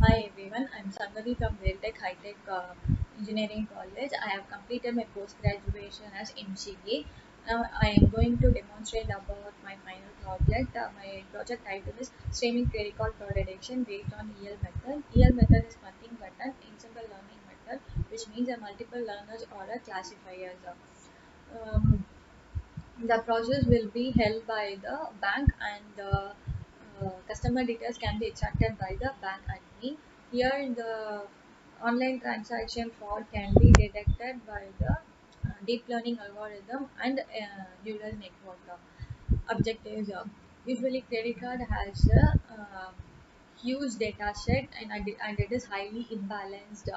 Hi everyone, I'm Sangani from Realtech High Tech Engineering College. I have completed my post graduation as MCA. Now I am going to demonstrate about my final project. My project title is Streaming Query Call Fraud Detection based on EL method. EL method is nothing but an ensemble learning method, which means a multiple learners or a classifiers. Um, the process will be held by the bank and the customer details can be extracted by the bank admin. Here, the online transaction fraud can be detected by the deep learning algorithm and neural network. Objectives usually credit card has a huge data set and it is highly imbalanced.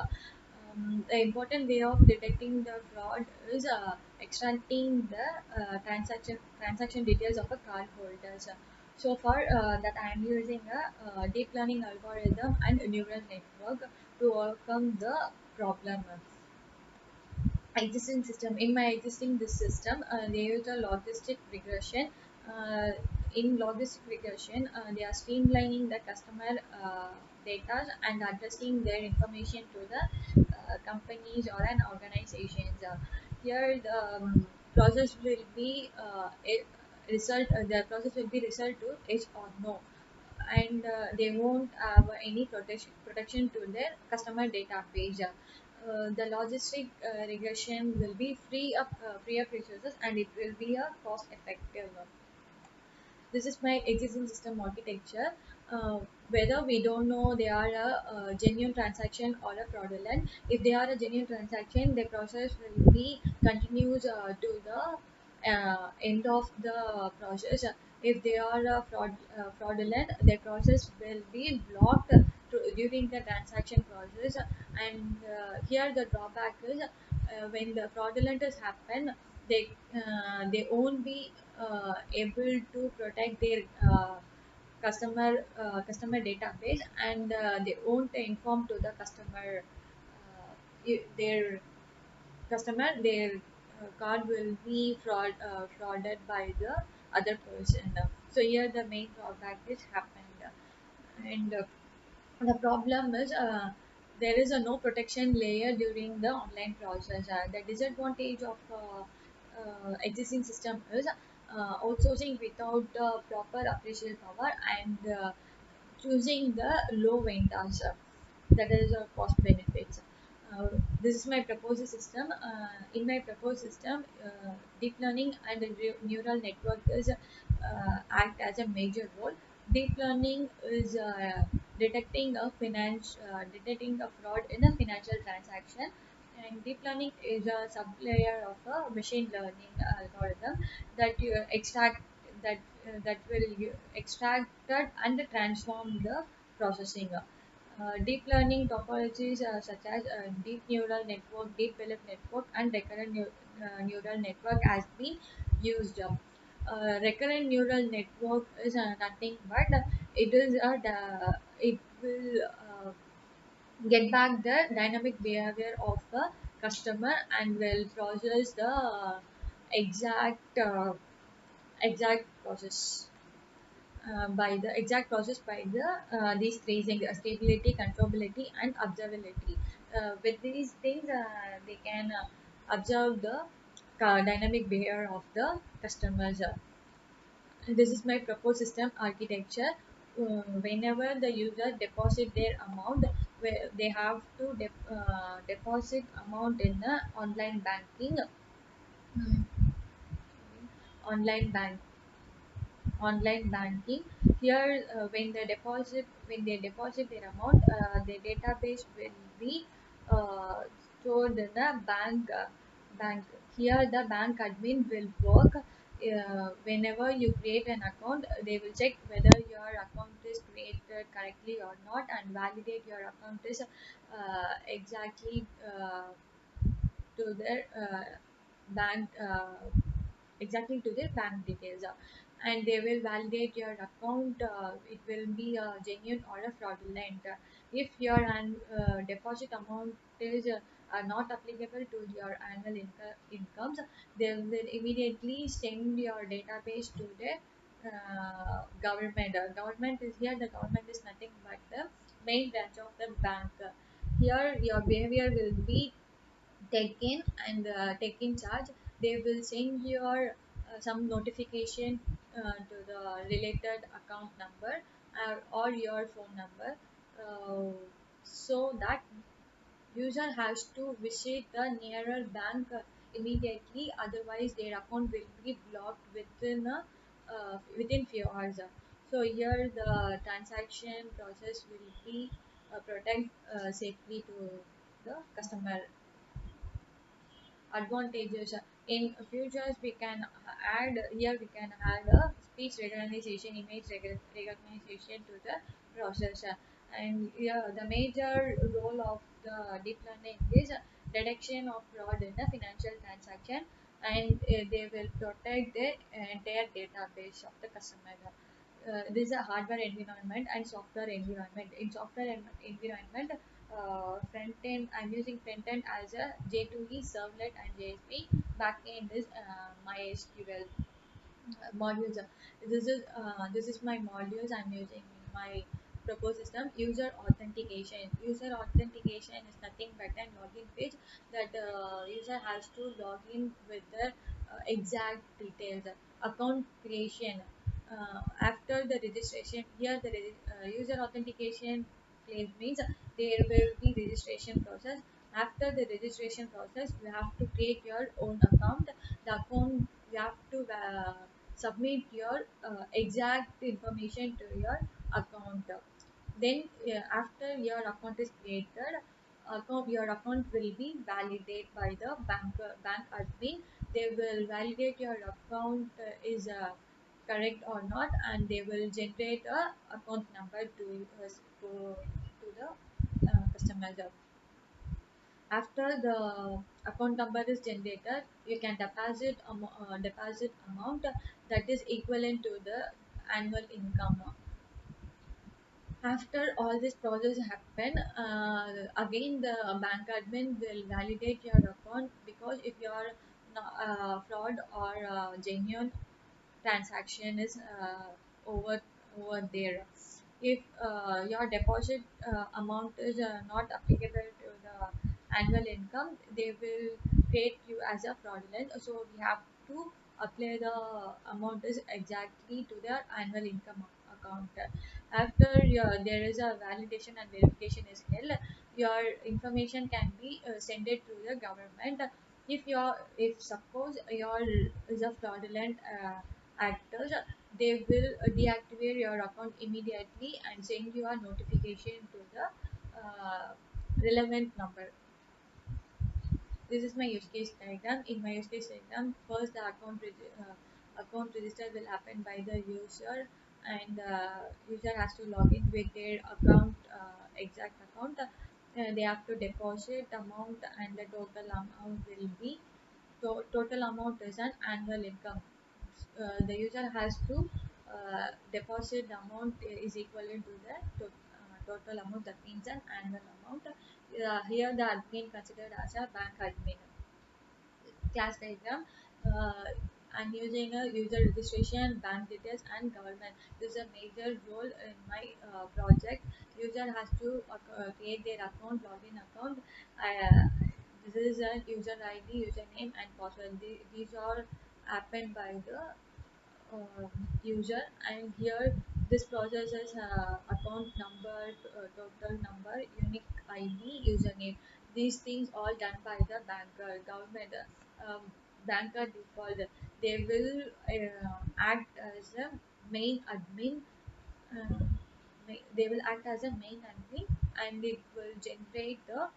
The important way of detecting the fraud is extracting the transaction details of a card holders. So far, that I am using a deep learning algorithm and a neural network to overcome the problem. Existing system in my existing this system, they use a logistic regression. uh, in logistic regression, they are streamlining the customer data and addressing their information to the companies or an organizations. Here the process will be a result the process will be result to yes or no, and they won't have any protection to their customer database. The logistic regression will be free of resources and it will be a cost effective. This is my existing system architecture. Whether we don't know they are a genuine transaction or a fraudulent. If they are a genuine transaction, the process will be continues to the end of the process. If they are fraudulent, the process will be blocked during the transaction process. And here the drawback is when the fraudulent has happened, they won't be able to protect their customer database, and they won't inform to the customer their customer their card will be frauded by the other person. So here the main drawback is happened, and the problem is there is a no protection layer during the online process. The disadvantage of existing system is outsourcing without proper appraisal power and choosing the low vendors. That is a cost benefits. This is my proposed system. In my proposed system, deep learning and neural network is act as a major role. Deep learning is detecting a fraud in a financial transaction, and deep learning is a sublayer of a machine learning algorithm that you extract that will extract and transform the processing. Deep learning topologies such as deep neural network, deep belief network, and recurrent neural network has been used. Recurrent neural network is nothing but it will get back the dynamic behavior of the customer and will process the exact process by the exact process by the these three things: stability, controllability, and observability. With these things, they can observe the dynamic behavior of the customers. This is my proposed system architecture. Whenever the user deposit their amount, where they have to deposit amount in the online banking. Hmm. online bank Online banking. Here, when they deposit their amount, the database will be stored in the bank. Here, the bank admin will work. Whenever you create an account, they will check whether your account is created correctly or not and validate your account is exactly to their bank exactly to their bank details, and they will validate your account. It will be a genuine or a fraudulent. If your deposit amount is not applicable to your annual incomes, they will immediately send your database to the government. Government is here. The government is nothing but the main branch of the bank. Here your behavior will be taken and taken charge. They will send your some notification to the related account number or your phone number, uh, so that user has to visit the nearer bank immediately, otherwise their account will be blocked within few hours. So here the transaction process will be protect safely to the customer. Advantages in futures we can add here, we can add a speech recognition, image recognition to the process. And yeah, the major role of the deep learning is detection of fraud in the financial transaction, and they will protect the entire database of the customer. This is a hardware environment and software environment. In software environment, front end, I'm using front end as a J2E servlet and JSP. Back end is MySQL modules. This is my modules I'm using in my proposed system. User authentication. User authentication is nothing but a login page that user has to log in with the exact details. Account creation. After the registration, here the user authentication phase means there will be registration process. After the registration process, you have to create your own account. The account you have to submit your exact information to your account. Then after your account is created, your account will be validated by the bank admin. They will validate your account is correct or not, and they will generate a account number to the customer. After the account number is generated, you can deposit amount that is equivalent to the annual income. After all this process happen, again the bank admin will validate your account, because if you are fraud or genuine transaction is over there. If your deposit amount is not applicable to the annual income, they will create you as a fraudulent. So we have to apply the amount is exactly to their annual income account. After there is a validation and verification is held, your information can be sent it to the government. If suppose your is a fraudulent actors, they will deactivate your account immediately and send you a notification to the relevant number. This is my use case diagram. In my use case diagram, first the account register will happen by the user, and user has to log in with their account, exact account. They have to deposit amount, and the total amount will be total amount is an annual income. The user has to deposit the amount is equivalent to the total amount, that means an annual amount. Here the admin considered as a bank admin. Class diagram. uh, I'm using a user registration, bank details, and government. This is a major role in my project. User has to create their account, login account. This is a user ID, username, and password. These are happened by the user, and here this process is account number, total number, unique ID, username. These things all done by the banker, government, um, banker default. They will act as a main admin. uh, they will act as a main admin, and it will generate the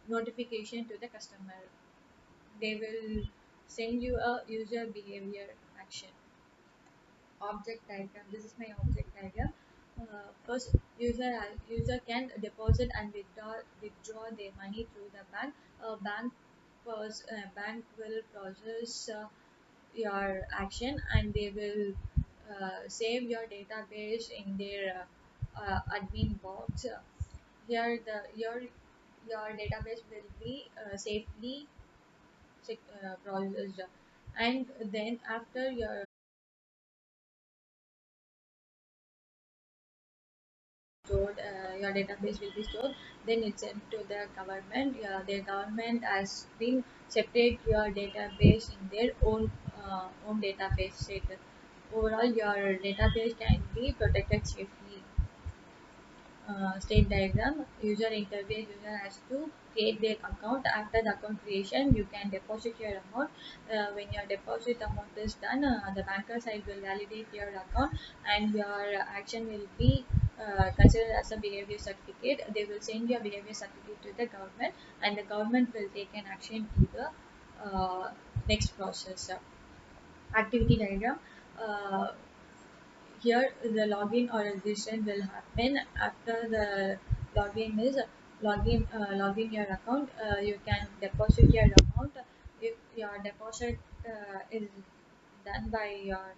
notification to the customer. They will send you a user behavior action. Object diagram. This is my object diagram. First, user can deposit and withdraw their money through the bank. Bank will process your action, and they will save your database in their admin box. Here your database will be safely processed, and then after your stored your database will be stored. Then it's sent to the government. The government has been separate your database in their own database set. Overall, your database can be protected safely. State diagram. User interface. User has to create their account. After the account creation, you can deposit your amount. When your deposit amount is done, the banker side will validate your account, and your action will be considered as a behavior certificate. They will send your behavior certificate to the government, and the government will take an action to the next process. Activity diagram. Uh, Here, the login or registration will happen after the login is login your account. You can deposit your amount. If your deposit is done by your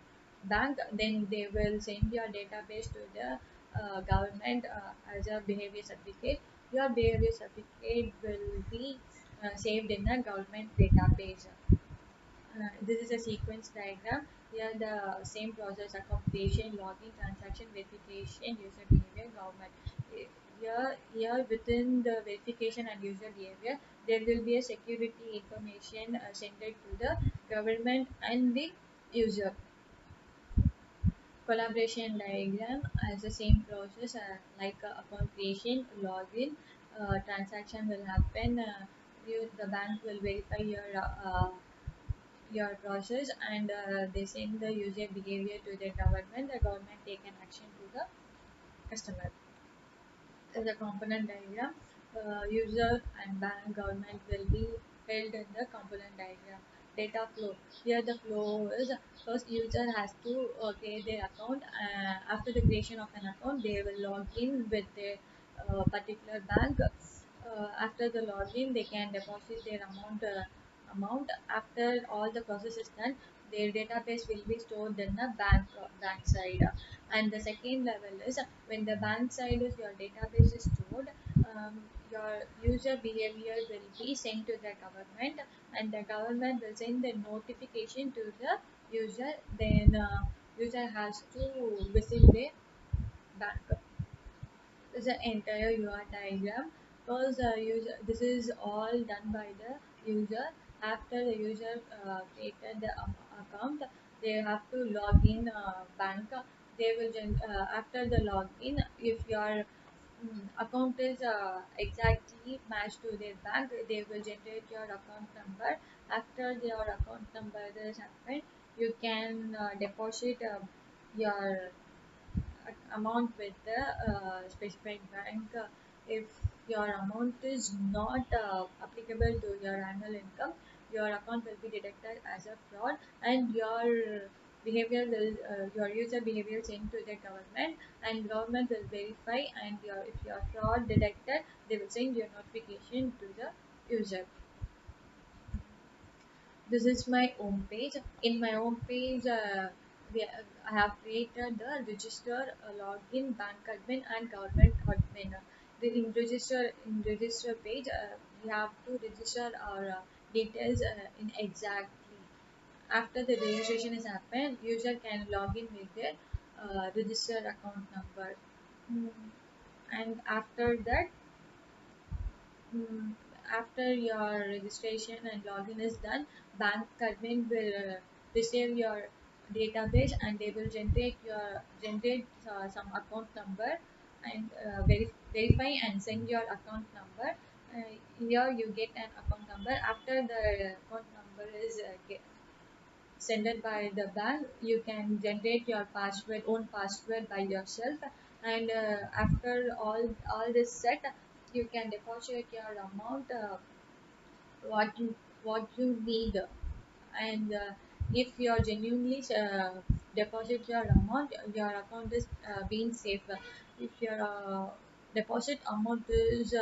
bank, then they will send your database to the government as a behavior certificate. Your behavior certificate will be saved in a government database. This is a sequence diagram. Here the same process: account creation, login, transaction, verification, user behavior, government. Here within the verification and user behavior, there will be a security information sent to the government and the user. Collaboration diagram as the same process like account creation, login, transaction will happen. The bank will verify your process, and they send the user behavior to the government. The government take an action to the customer. The component diagram. User and bank government will be held in the component diagram. Data flow. Here the flow is first user has to create their account. After the creation of an account, they will log in with their particular bank. After the login, they can deposit their amount. After all the process is done, their database will be stored in the bank side. And the second level is when the bank side is your database is stored, your user behavior will be sent to the government, and the government will send the notification to the user. Then user has to visit the bank. This is the entire UI diagram. First, this is all done by the user. After the user created the account, they have to log in bank. They will after the login, if your account is exactly matched to their bank, they will generate your account number. After your account number is happened, you can deposit your amount with the specified bank. If your amount is not applicable to your annual income, your account will be detected as a fraud, and your user behavior sent to the government, and government will verify, and if your fraud detected, they will send your notification to the user. This is my home page. In my home page, I have created the register, login, bank admin, and government admin. In register page, we have to register our details in exactly. After the registration is happened, user can log in with their registered account number. Mm, and after that, Mm, after your registration and login is done, bank admin will receive your database, and they will generate some account number, and verify and send your account number. Here you get an account number. After the account number is sent by the bank, you can generate your own password by yourself, and after all this set, you can deposit your amount, what you need. And if you are genuinely deposit your amount, your account is being safe. If your deposit amount is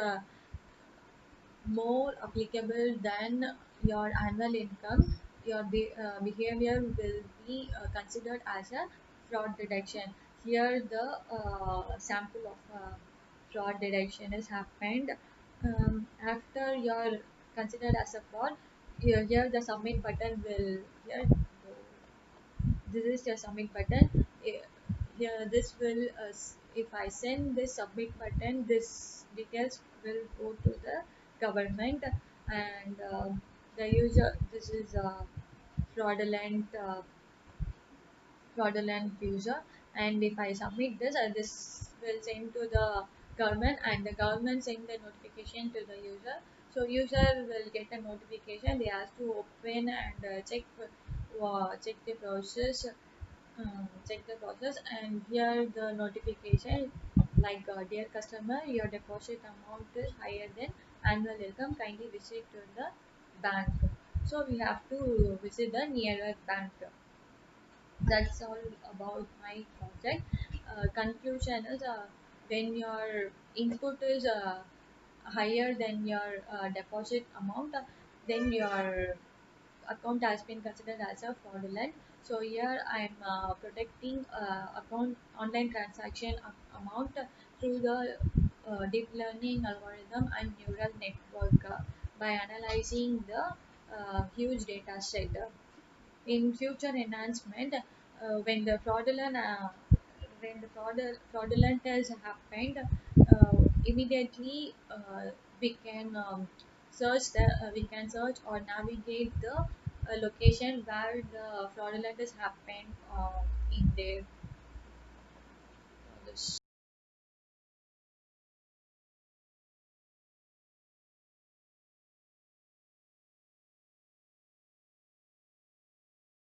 more applicable than your annual income, your behavior will be considered as a fraud detection. Here, the sample of fraud detection is happened. After you're considered as a fraud, here the submit button will here. This is your submit button. Here, this will if I send this submit button, this details will go to the government, and the user, this is fraudulent user, and if I submit this, this will send to the government, and the government send the notification to the user. So user will get a notification. They have to open and check the process, and here the notification like, dear customer, your deposit amount is higher than annual income, kindly visit to the bank. So we have to visit the nearer bank. That's all about my project. Conclusion is, when your input is higher than your deposit amount, then your account has been considered as a fraudulent. So here I'm protecting account online transaction amount through the deep learning algorithm and neural network, by analyzing the huge data set. In future enhancement, when the fraudulent has happened, immediately we can we can search or navigate the location where the fraudulent has happened in there.